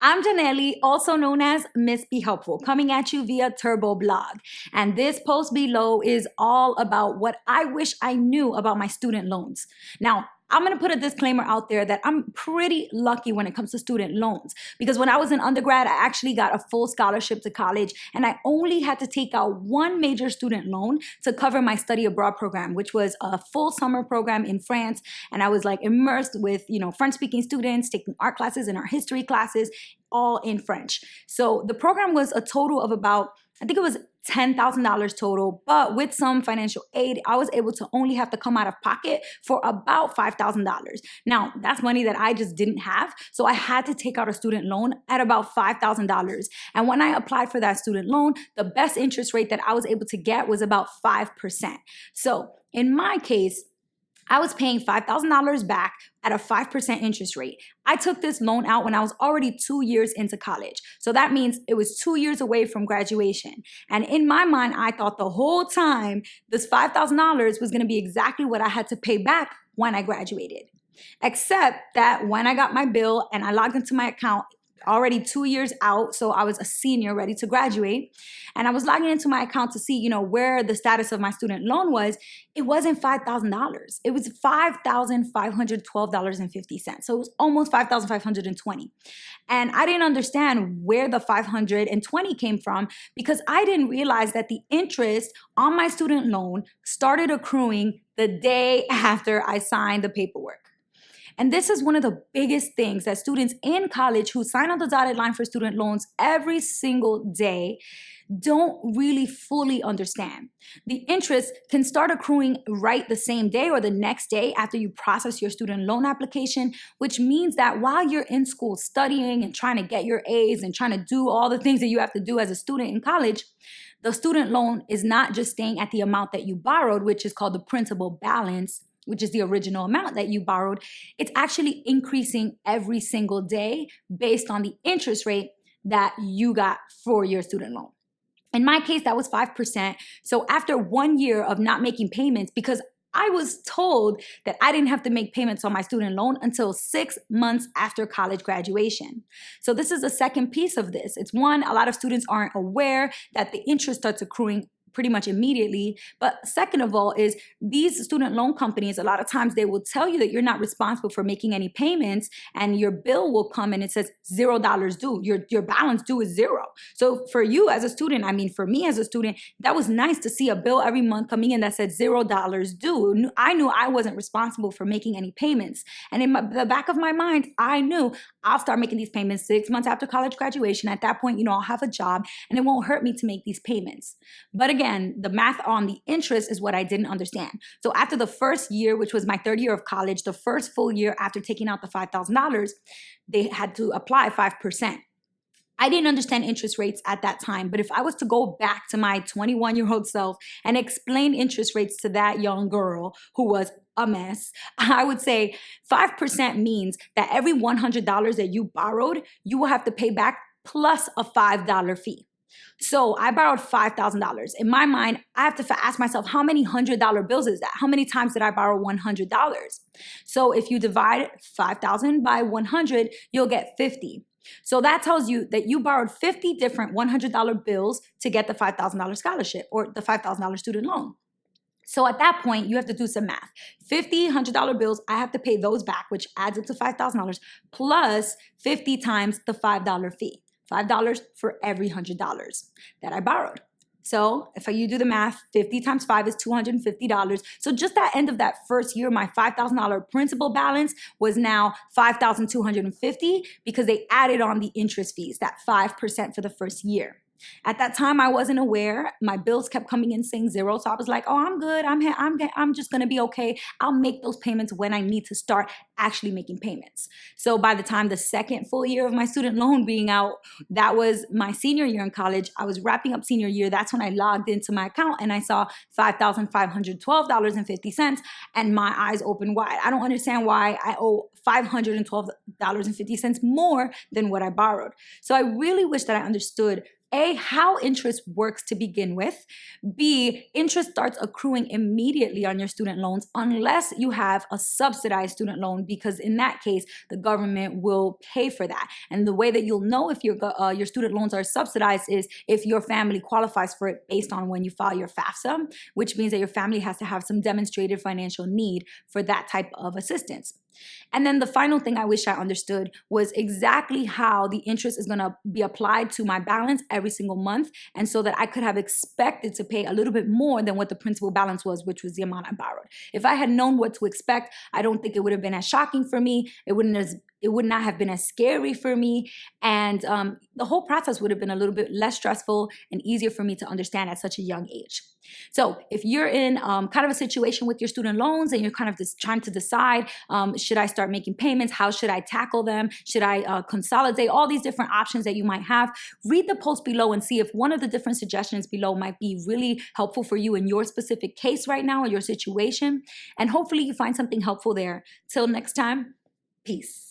I'm Janelli, also known as Miss Be Helpful, coming at you via Turbo Blog. And this post below is all about what I wish I knew about my student loans. Now, I'm gonna put a disclaimer out there that I'm pretty lucky when it comes to student loans because when I was in undergrad, I actually got a full scholarship to college and I only had to take out one major student loan to cover my study abroad program, which was a full summer program in France. And I was like immersed with, French speaking students, taking art classes and art history classes, all in French. So the program was a total of about, I think it was $10,000 total, but with some financial aid, I was able to only have to come out of pocket for about $5,000. Now, that's money that I just didn't have, so I had to take out a student loan at about $5,000. And when I applied for that student loan, the best interest rate that I was able to get was about 5%. So in my case, I was paying $5,000 back at a 5% interest rate. I took this loan out when I was already 2 years into college. So that means it was 2 years away from graduation. And in my mind, I thought the whole time this $5,000 was gonna be exactly what I had to pay back when I graduated. Except that when I got my bill and I logged into my account, already 2 years out, so I was a senior ready to graduate, and I was logging into my account to see, where the status of my student loan was. It wasn't $5,000. It was $5,512.50. So it was almost $5,520. And I didn't understand where the 520 came from because I didn't realize that the interest on my student loan started accruing the day after I signed the paperwork. And this is one of the biggest things that students in college who sign on the dotted line for student loans every single day don't really fully understand. The interest can start accruing right the same day or the next day after you process your student loan application, which means that while you're in school studying and trying to get your A's and trying to do all the things that you have to do as a student in college, the student loan is not just staying at the amount that you borrowed, which is called the principal balance, which is the original amount that you borrowed. It's actually increasing every single day based on the interest rate that you got for your student loan. In my case, that was 5%. So after 1 year of not making payments, because I was told that I didn't have to make payments on my student loan until 6 months after college graduation. So this is the second piece of this. It's one, a lot of students aren't aware that the interest starts accruing pretty much immediately. But second of all is these student loan companies, a lot of times they will tell you that you're not responsible for making any payments and your bill will come and it says $0 due. Your balance due is zero. So for you as a student, for me as a student, that was nice to see a bill every month coming in that said $0 due. I knew I wasn't responsible for making any payments. And in the back of my mind, I knew I'll start making these payments 6 months after college graduation. At that point, I'll have a job and it won't hurt me to make these payments. But again, the math on the interest is what I didn't understand. So after the first year, which was my third year of college, the first full year after taking out the $5,000, they had to apply 5%. I didn't understand interest rates at that time, but if I was to go back to my 21-year-old self and explain interest rates to that young girl who was a mess, I would say 5% means that every $100 that you borrowed, you will have to pay back plus a $5 fee. So I borrowed $5,000. In my mind, I have to ask myself, how many $100 bills is that? How many times did I borrow $100? So if you divide 5,000 by 100, you'll get 50. So that tells you that you borrowed 50 different $100 bills to get the $5,000 scholarship or the $5,000 student loan. So at that point, you have to do some math. 50 $100 bills, I have to pay those back, which adds up to $5,000 plus 50 times the $5 fee. $5 for every $100 that I borrowed. So if you do the math, 50 times 5 is $250. So just at the end of that first year, my $5,000 principal balance was now $5,250 because they added on the interest fees, that 5% for the first year. At that time, I wasn't aware. My bills kept coming in saying zero. So I was like, oh, I'm good. I'm just going to be okay. I'll make those payments when I need to start actually making payments. So by the time the second full year of my student loan being out, that was my senior year in college. I was wrapping up senior year. That's when I logged into my account and I saw $5,512.50 and my eyes opened wide. I don't understand why I owe $512.50 more than what I borrowed. So I really wish that I understood A, how interest works to begin with. B, interest starts accruing immediately on your student loans unless you have a subsidized student loan, because in that case, the government will pay for that. And the way that you'll know if your student loans are subsidized is if your family qualifies for it based on when you file your FAFSA, which means that your family has to have some demonstrated financial need for that type of assistance. And then the final thing I wish I understood was exactly how the interest is going to be applied to my balance every single month, and so that I could have expected to pay a little bit more than what the principal balance was, which was the amount I borrowed. If I had known what to expect, I don't think it would have been as shocking for me. It would not have been as scary for me, and the whole process would have been a little bit less stressful and easier for me to understand at such a young age. So if you're in kind of a situation with your student loans and you're kind of just trying to decide, should I start making payments? How should I tackle them? Should I consolidate? All these different options that you might have. Read the post below and see if one of the different suggestions below might be really helpful for you in your specific case right now or your situation. And hopefully you find something helpful there. Till next time, peace.